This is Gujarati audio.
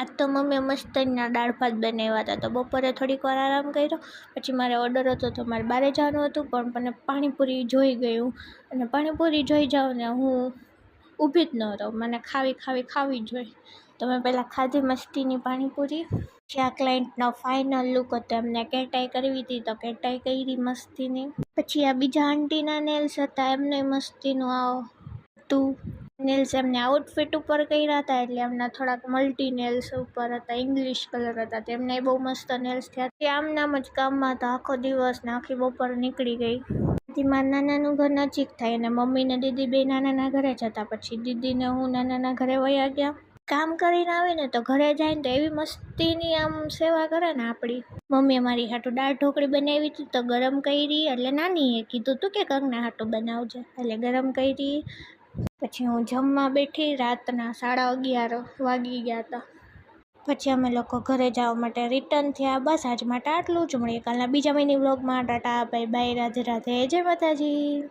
આજ તો મમ્મીએ મસ્તના દાળ ભાત બનાવ્યા હતા, તો બપોરે થોડીક વાર આરામ કર્યો. પછી મારે ઓર્ડર હતો તો મારે બહાર જવાનું હતું, પણ મને પાણીપુરી જોઈ ગયું. અને પાણીપુરી જોઈ જાઉં ને હું ઊભી જ ન રહું, મને ખાવી જ હોય. તો મેં પહેલાં ખાધી મસ્તીની પાણીપુરી. પછી આ ક્લાયન્ટનો ફાઇનલ લુક હતો, એમને કેટાઈ કરવી હતી તો કેટાઈ કરી મસ્તીની. પછી આ બીજા આંટીના નેલ્સ હતા, એમને મસ્તીનું હતું નેલ્સ. એમને આઉટફિટ ઉપર કર્યા હતા, એટલે એમના થોડાક મલ્ટી નેલ્સ ઉપર હતા, ઇંગ્લિશ કલર હતા. તેમને બહુ મસ્ત નેલ્સ થયા. તે આમનામ જ કામમાં તો આખો દિવસ ને આખી બપોર નીકળી ગઈ. તેથી મારા નાનાનું ઘર નજીક થાય અને મમ્મી ને દીદી બે નાનાના ઘરે જતા. પછી દીદીને હું નાનાના ઘરે વયા ગયા. કામ કરીને આવીને તો ઘરે જાય ને તો એવી મસ્તીની આમ સેવા કરે ને આપણી. મમ્મીએ મારી હાટું દાળ ઢોકળી બનાવી હતી, તો ગરમ કરી. એટલે નાનીએ કીધું તું કે કંગના હાટું બનાવજે, એટલે ગરમ કરી. પછી હું જમવા બેઠી. રાતના 11:30 વાગી ગયા હતા. પછી અમે લોકો ઘરે જવા માટે રિટર્ન થયા. બસ આજ માટે આટલું જ. મળીએ કાલના બીજા મિની વ્લોગમાં. ટાટા, બાય બાય, રાધે રાધે, જય માતાજી.